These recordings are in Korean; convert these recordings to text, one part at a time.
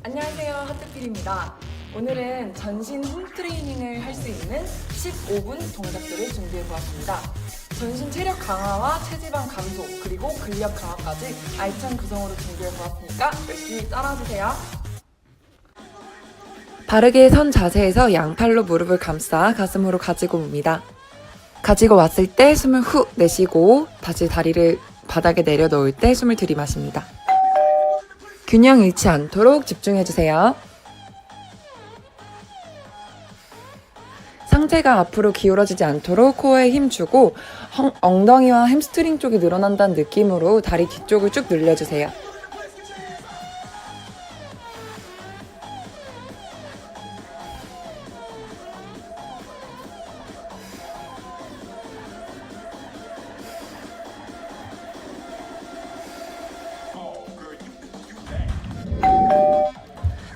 안녕하세요, 하트필입니다. 오늘은 전신 홈 트레이닝을 할 수 있는 15분 동작들을 준비해 보았습니다. 전신 체력 강화와 체지방 감소, 그리고 근력 강화까지 알찬 구성으로 준비해 보았으니까 열심히 따라주세요. 바르게 선 자세에서 양팔로 무릎을 감싸 가슴으로 가지고 옵니다. 가지고 왔을 때 숨을 후 내쉬고 다시 다리를 바닥에 내려놓을 때 숨을 들이마십니다. 균형 잃지 않도록 집중해주세요. 상체가 앞으로 기울어지지 않도록 코어에 힘 주고 엉덩이와 햄스트링 쪽이 늘어난다는 느낌으로 다리 뒤쪽을 쭉 늘려주세요.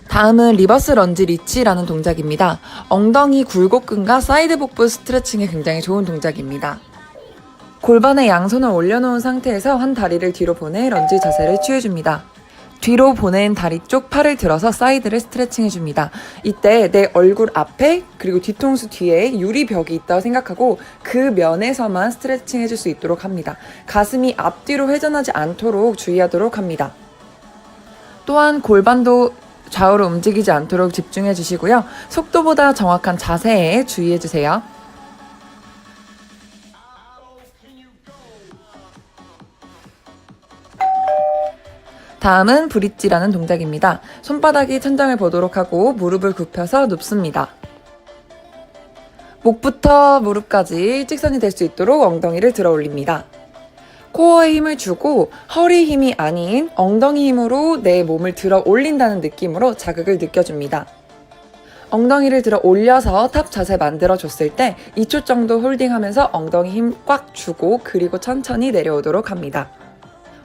다음은 리버스 런지 리치라는 동작입니다. 엉덩이 굴곡근과 사이드 복부 스트레칭에 굉장히 좋은 동작입니다. 골반에 양손을 올려놓은 상태에서 한 다리를 뒤로 보내 런지 자세를 취해줍니다. 뒤로 보낸 다리 쪽 팔을 들어서 사이드를 스트레칭해줍니다. 이때 내 얼굴 앞에 그리고 뒤통수 뒤에 유리벽이 있다고 생각하고 그 면에서만 스트레칭해줄 수 있도록 합니다. 가슴이 앞뒤로 회전하지 않도록 주의하도록 합니다. 또한 골반도 좌우로 움직이지 않도록 집중해 주시고요. 속도보다 정확한 자세에 주의해 주세요. 다음은 브릿지라는 동작입니다. 손바닥이 천장을 보도록 하고 무릎을 굽혀서 눕습니다. 목부터 무릎까지 일직선이 될 수 있도록 엉덩이를 들어 올립니다. 코어에 힘을 주고 허리 힘이 아닌 엉덩이 힘으로 내 몸을 들어 올린다는 느낌으로 자극을 느껴줍니다. 엉덩이를 들어 올려서 탑 자세 만들어줬을 때 2초 정도 홀딩하면서 엉덩이 힘 꽉 주고 그리고 천천히 내려오도록 합니다.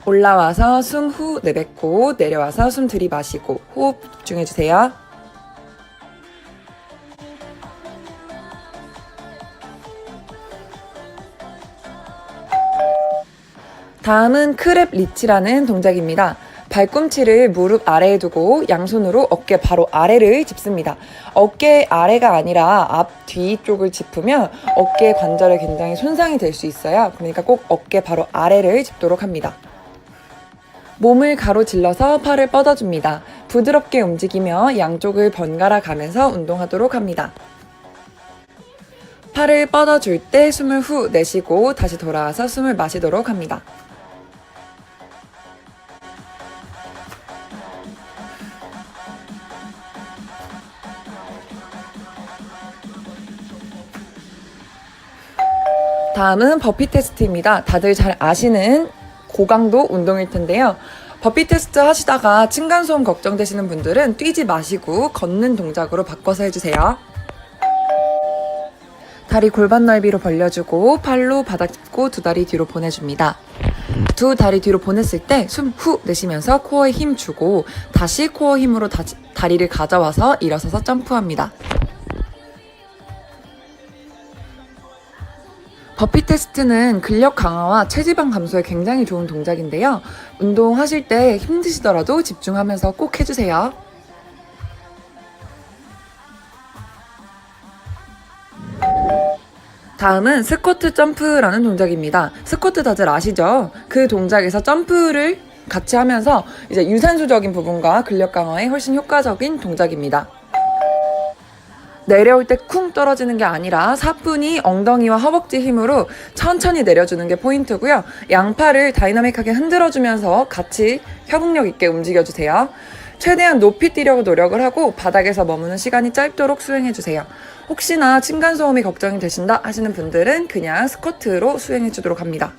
올라와서 숨 후 내뱉고 내려와서 숨 들이마시고 호흡 집중해주세요. 다음은 크랩 리치라는 동작입니다. 발꿈치를 무릎 아래에 두고 양손으로 어깨 바로 아래를 짚습니다. 어깨 아래가 아니라 앞, 뒤 쪽을 짚으면 어깨 관절에 굉장히 손상이 될 수 있어요. 그러니까 꼭 어깨 바로 아래를 짚도록 합니다. 몸을 가로질러서 팔을 뻗어줍니다. 부드럽게 움직이며 양쪽을 번갈아 가면서 운동하도록 합니다. 팔을 뻗어줄 때 숨을 후 내쉬고 다시 돌아와서 숨을 마시도록 합니다. 다음은 버피 테스트입니다. 다들 잘 아시는 고강도 운동일 텐데요. 버피 테스트 하시다가 층간소음 걱정되시는 분들은 뛰지 마시고 걷는 동작으로 바꿔서 해주세요. 다리 골반 넓이로 벌려주고 팔로 바닥 짚고 두 다리 뒤로 보내줍니다. 두 다리 뒤로 보냈을 때 숨 후 내쉬면서 코어에 힘 주고 다시 코어 힘으로 다리를 가져와서 일어서서 점프합니다. 버피 테스트는 근력 강화와 체지방 감소에 굉장히 좋은 동작인데요. 운동하실 때 힘드시더라도 집중하면서 꼭 해주세요. 다음은 스쿼트 점프라는 동작입니다. 스쿼트 다들 아시죠? 그 동작에서 점프를 같이 하면서 이제 유산소적인 부분과 근력 강화에 훨씬 효과적인 동작입니다. 내려올 때 쿵 떨어지는 게 아니라 사뿐히 엉덩이와 허벅지 힘으로 천천히 내려주는 게 포인트고요. 양팔을 다이나믹하게 흔들어주면서 같이 협응력 있게 움직여주세요. 최대한 높이 뛰려고 노력을 하고 바닥에서 머무는 시간이 짧도록 수행해주세요. 혹시나 층간소음이 걱정이 되신다 하시는 분들은 그냥 스쿼트로 수행해주도록 합니다.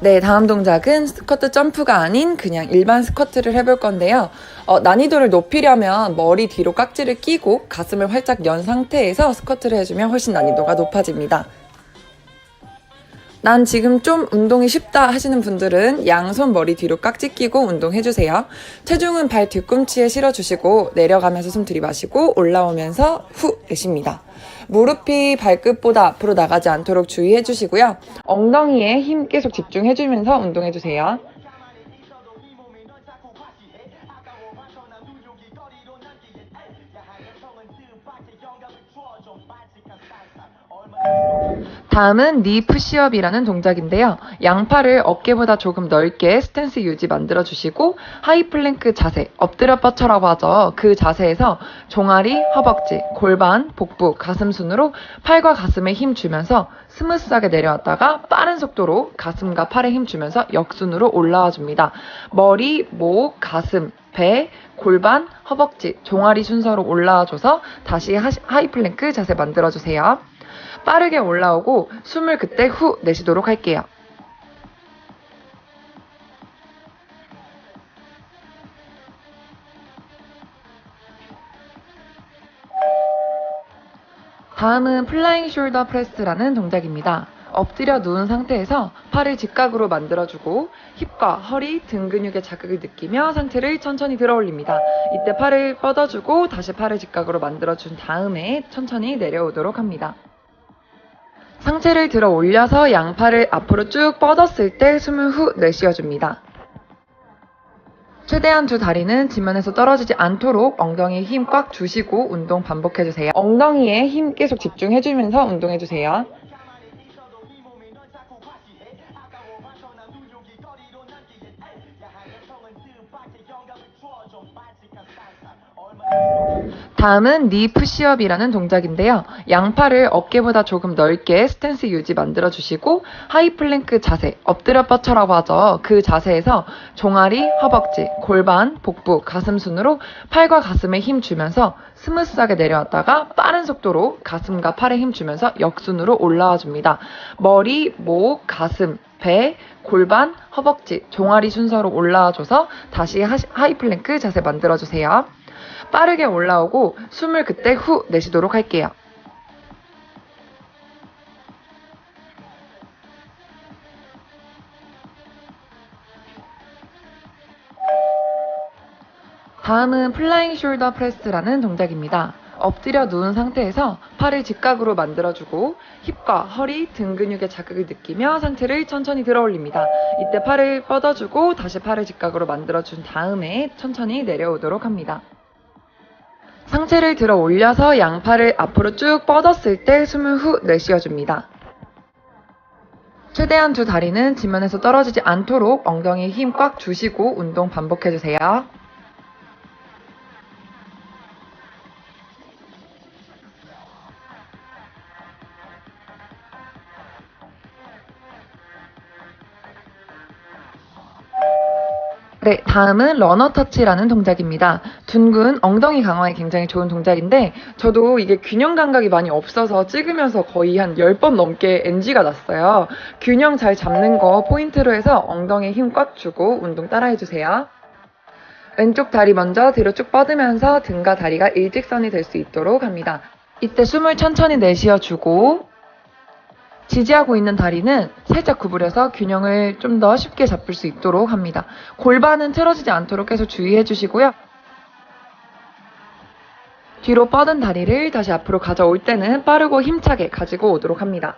네, 다음 동작은 스쿼트 점프가 아닌 그냥 일반 스쿼트를 해볼 건데요. 난이도를 높이려면 머리 뒤로 깍지를 끼고 가슴을 활짝 연 상태에서 스쿼트를 해주면 훨씬 난이도가 높아집니다. 난 지금 좀 운동이 쉽다 하시는 분들은 양손 머리 뒤로 깍지 끼고 운동해주세요. 체중은 발 뒤꿈치에 실어주시고 내려가면서 숨 들이마시고 올라오면서 후 내쉽니다. 무릎이 발끝보다 앞으로 나가지 않도록 주의해주시고요. 엉덩이에 힘 계속 집중해주면서 운동해주세요. 다음은 니 푸시업이라는 동작인데요. 양팔을 어깨보다 조금 넓게 스탠스 유지 만들어주시고 하이 플랭크 자세, 엎드려 뻗쳐라고 하죠. 그 자세에서 종아리, 허벅지, 골반, 복부, 가슴 순으로 팔과 가슴에 힘 주면서 스무스하게 내려왔다가 빠른 속도로 가슴과 팔에 힘 주면서 역순으로 올라와 줍니다. 머리, 목, 가슴, 배, 골반, 허벅지, 종아리 순서로 올라와줘서 다시 하이 플랭크 자세 만들어주세요. 빠르게 올라오고 숨을 그때 후 내쉬도록 할게요. 다음은 플라잉 숄더 프레스라는 동작입니다. 엎드려 누운 상태에서 팔을 직각으로 만들어주고 힙과 허리, 등 근육의 자극을 느끼며 상체를 천천히 들어 올립니다. 이때 팔을 뻗어주고 다시 팔을 직각으로 만들어준 다음에 천천히 내려오도록 합니다. 상체를 들어 올려서 양팔을 앞으로 쭉 뻗었을 때 숨을 후 내쉬어줍니다. 최대한 두 다리는 지면에서 떨어지지 않도록 엉덩이에 힘 꽉 주시고 운동 반복해주세요. 엉덩이에 힘 계속 집중해주면서 운동해주세요. 다음은 니 푸시업이라는 동작인데요. 양팔을 어깨보다 조금 넓게 스탠스 유지 만들어주시고 하이 플랭크 자세, 엎드려 뻗쳐라고 하죠. 그 자세에서 종아리, 허벅지, 골반, 복부, 가슴 순으로 팔과 가슴에 힘 주면서 스무스하게 내려왔다가 빠른 속도로 가슴과 팔에 힘 주면서 역순으로 올라와 줍니다. 머리, 목, 가슴, 배, 골반, 허벅지, 종아리 순서로 올라와줘서 다시 하이 플랭크 자세 만들어주세요. 빠르게 올라오고 숨을 그때 후 내쉬도록 할게요. 다음은 플라잉 숄더 프레스라는 동작입니다. 엎드려 누운 상태에서 팔을 직각으로 만들어주고 힙과 허리, 등 근육의 자극을 느끼며 상체를 천천히 들어 올립니다. 이때 팔을 뻗어주고 다시 팔을 직각으로 만들어준 다음에 천천히 내려오도록 합니다. 상체를 들어 올려서 양팔을 앞으로 쭉 뻗었을 때 숨을 후 내쉬어줍니다. 최대한 두 다리는 지면에서 떨어지지 않도록 엉덩이에 힘 꽉 주시고 운동 반복해주세요. 네, 다음은 러너 터치라는 동작입니다. 둔근 엉덩이 강화에 굉장히 좋은 동작인데 저도 이게 균형 감각이 많이 없어서 찍으면서 거의 한 10번 넘게 NG가 났어요. 균형 잘 잡는 거 포인트로 해서 엉덩이에 힘 꽉 주고 운동 따라해주세요. 왼쪽 다리 먼저 뒤로 쭉 뻗으면서 등과 다리가 일직선이 될 수 있도록 합니다. 이때 숨을 천천히 내쉬어주고 지지하고 있는 다리는 살짝 구부려서 균형을 좀 더 쉽게 잡을 수 있도록 합니다. 골반은 틀어지지 않도록 계속 주의해 주시고요. 뒤로 뻗은 다리를 다시 앞으로 가져올 때는 빠르고 힘차게 가지고 오도록 합니다.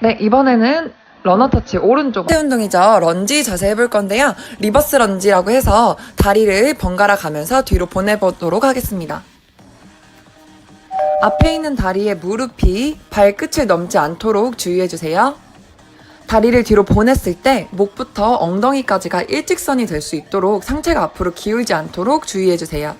네, 이번에는 러너 터치 오른쪽 운동이죠. 런지 자세 해볼 건데요. 리버스 런지라고 해서 다리를 번갈아 가면서 뒤로 보내보도록 하겠습니다. 앞에 있는 다리의 무릎이 발끝을 넘지 않도록 주의해주세요. 다리를 뒤로 보냈을 때 목부터 엉덩이까지가 일직선이 될 수 있도록 상체가 앞으로 기울지 않도록 주의해주세요.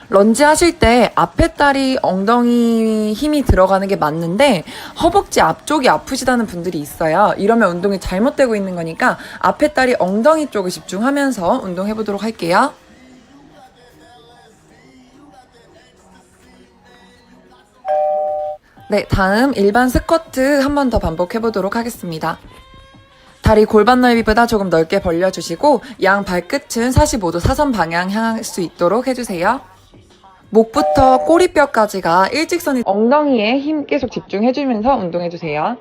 런지 하실 때 앞에 다리 엉덩이 힘이 들어가는 게 맞는데 허벅지 앞쪽이 아프시다는 분들이 있어요. 이러면 운동이 잘못되고 있는 거니까 앞에 다리 엉덩이 쪽을 집중하면서 운동해보도록 할게요. 네, 다음 일반 스쿼트 한 번 더 반복해보도록 하겠습니다. 다리 골반 넓이보다 조금 넓게 벌려주시고 양 발끝은 45도 사선 방향 향할 수 있도록 해주세요. 목부터 꼬리뼈까지가 일직선이 엉덩이에 힘 계속 집중해주면서 운동해주세요.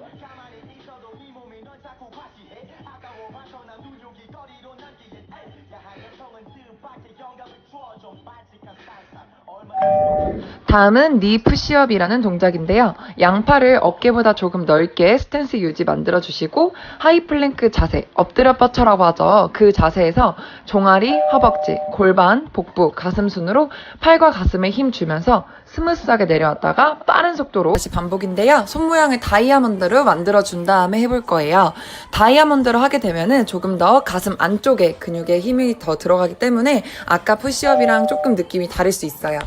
다음은 니 푸시업이라는 동작인데요. 양팔을 어깨보다 조금 넓게 스탠스 유지 만들어주시고 하이 플랭크 자세, 엎드려 뻗쳐라고 하죠. 그 자세에서 종아리, 허벅지, 골반, 복부, 가슴 순으로 팔과 가슴에 힘 주면서 스무스하게 내려왔다가 빠른 속도로 다시 반복인데요. 손 모양을 다이아몬드로 만들어준 다음에 해볼 거예요. 다이아몬드로 하게 되면은 조금 더 가슴 안쪽에 근육에 힘이 더 들어가기 때문에 아까 푸시업이랑 조금 느낌이 다를 수 있어요.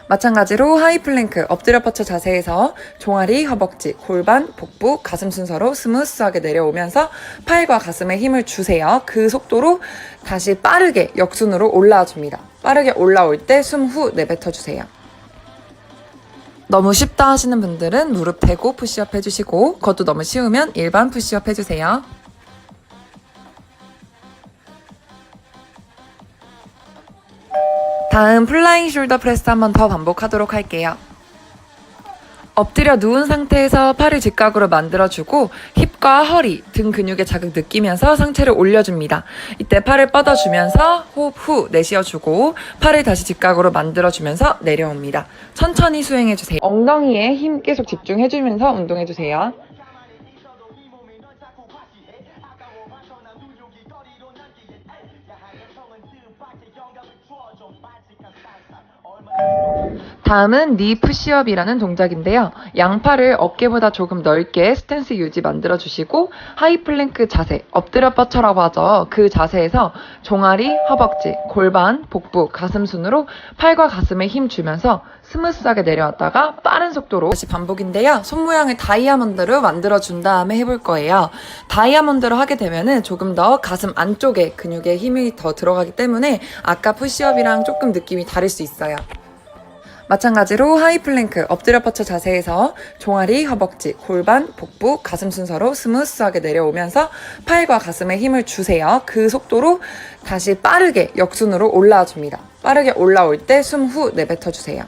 마찬가지로 하이 플랭크, 엎드려 뻗쳐 자세에서 종아리, 허벅지, 골반, 복부, 가슴 순서로 스무스하게 내려오면서 팔과 가슴에 힘을 주세요. 그 속도로 다시 빠르게 역순으로 올라와 줍니다. 빠르게 올라올 때 숨 후 내뱉어주세요. 너무 쉽다 하시는 분들은 무릎 대고 푸시업 해주시고, 그것도 너무 쉬우면 일반 푸시업 해주세요. 다음 플라잉 숄더 프레스 한 번 더 반복하도록 할게요. 엎드려 누운 상태에서 팔을 직각으로 만들어주고 힙과 허리, 등 근육에 자극 느끼면서 상체를 올려줍니다. 이때 팔을 뻗어주면서 호흡 후 내쉬어주고 팔을 다시 직각으로 만들어주면서 내려옵니다. 천천히 수행해주세요. 엉덩이에 힘 계속 집중해주면서 운동해주세요. 다음은 니 푸시업이라는 동작인데요. 양팔을 어깨보다 조금 넓게 스탠스 유지 만들어주시고 하이 플랭크 자세, 엎드려 뻗쳐라고 하죠. 그 자세에서 종아리, 허벅지, 골반, 복부, 가슴 순으로 팔과 가슴에 힘 주면서 스무스하게 내려왔다가 빠른 속도로 다시 반복인데요. 손 모양을 다이아몬드로 만들어준 다음에 해볼 거예요. 다이아몬드로 하게 되면은 조금 더 가슴 안쪽에 근육에 힘이 더 들어가기 때문에 아까 푸시업이랑 조금 느낌이 다를 수 있어요. 마찬가지로 하이 플랭크, 엎드려 뻗쳐 자세에서 종아리, 허벅지, 골반, 복부, 가슴 순서로 스무스하게 내려오면서 팔과 가슴에 힘을 주세요. 그 속도로 다시 빠르게 역순으로 올라와 줍니다. 빠르게 올라올 때 숨 후 내뱉어주세요.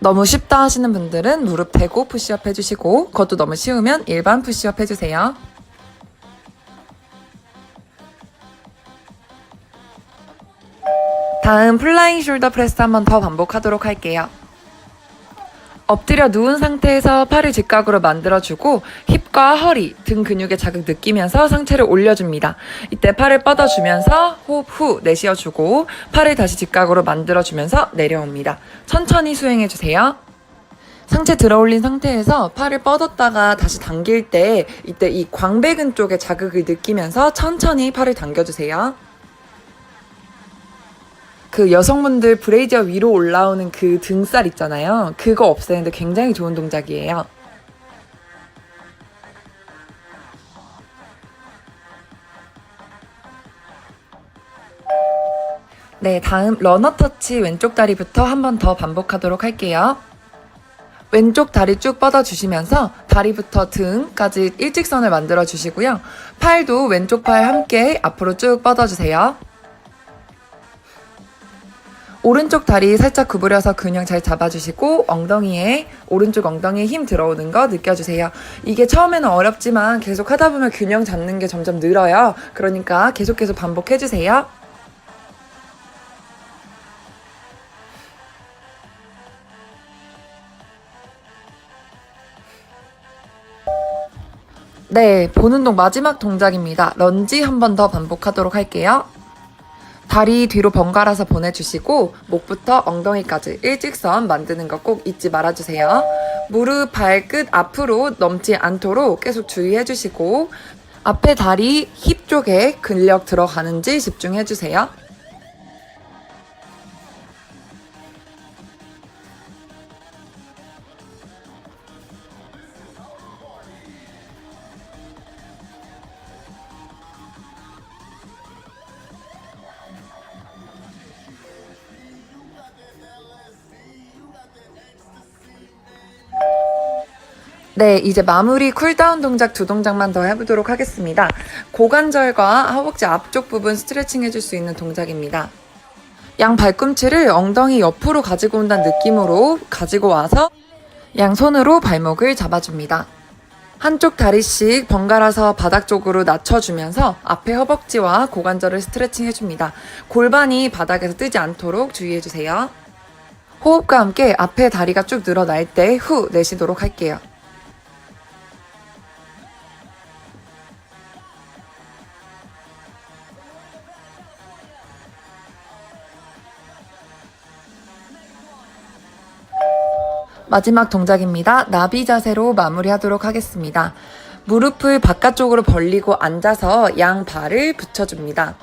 너무 쉽다 하시는 분들은 무릎 대고 푸시업 해주시고, 그것도 너무 쉬우면 일반 푸시업 해주세요. 다음 플라잉 숄더 프레스 한 번 더 반복하도록 할게요. 엎드려 누운 상태에서 팔을 직각으로 만들어주고 힙과 허리, 등 근육에 자극 느끼면서 상체를 올려줍니다. 이때 팔을 뻗어주면서 호흡 후 내쉬어주고 팔을 다시 직각으로 만들어주면서 내려옵니다. 천천히 수행해주세요. 상체 들어올린 상태에서 팔을 뻗었다가 다시 당길 때 이때 이 광배근 쪽에 자극을 느끼면서 천천히 팔을 당겨주세요. 그 여성분들 브레이저 위로 올라오는 그 등살 있잖아요. 그거 없애는데 굉장히 좋은 동작이에요. 네, 다음 러너 터치 왼쪽 다리부터 한 번 더 반복하도록 할게요. 왼쪽 다리 쭉 뻗어주시면서 다리부터 등까지 일직선을 만들어주시고요. 팔도 왼쪽 팔 함께 앞으로 쭉 뻗어주세요. 오른쪽 다리 살짝 구부려서 근육 잘 잡아주시고 오른쪽 엉덩이에 힘 들어오는 거 느껴주세요. 이게 처음에는 어렵지만 계속 하다 보면 균형 잡는 게 점점 늘어요. 그러니까 계속 반복해주세요. 네, 보는 동 마지막 동작입니다. 런지 한 번 더 반복하도록 할게요. 다리 뒤로 번갈아서 보내주시고 목부터 엉덩이까지 일직선 만드는 거 꼭 잊지 말아주세요. 무릎 발끝 앞으로 넘지 않도록 계속 주의해주시고 앞에 다리 힙 쪽에 근력 들어가는지 집중해주세요. 네, 이제 마무리 쿨다운 동작 2동작만 더 해보도록 하겠습니다. 고관절과 허벅지 앞쪽 부분 스트레칭 해줄 수 있는 동작입니다. 양 발꿈치를 엉덩이 옆으로 가지고 온다는 느낌으로 가지고 와서 양손으로 발목을 잡아줍니다. 한쪽 다리씩 번갈아서 바닥 쪽으로 낮춰주면서 앞에 허벅지와 고관절을 스트레칭 해줍니다. 골반이 바닥에서 뜨지 않도록 주의해주세요. 호흡과 함께 앞에 다리가 쭉 늘어날 때 후 내쉬도록 할게요. 마지막 동작입니다. 나비 자세로 마무리하도록 하겠습니다. 무릎을 바깥쪽으로 벌리고 앉아서 양 발을 붙여줍니다.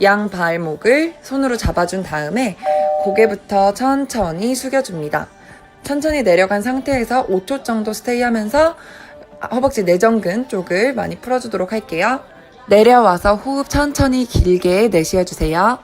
양 발목을 손으로 잡아준 다음에 고개부터 천천히 숙여줍니다. 천천히 내려간 상태에서 5초 정도 스테이하면서 허벅지 내전근 쪽을 많이 풀어주도록 할게요. 내려와서 호흡 천천히 길게 내쉬어주세요.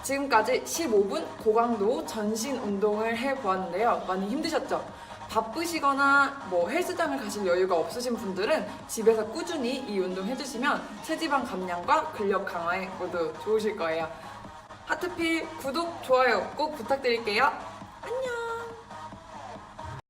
지금까지 15분 고강도 전신 운동을 해보았는데요. 많이 힘드셨죠? 바쁘시거나 헬스장을 가실 여유가 없으신 분들은 집에서 꾸준히 이 운동 해주시면 체지방 감량과 근력 강화에 모두 좋으실 거예요. 하트필 구독, 좋아요 꼭 부탁드릴게요. 안녕!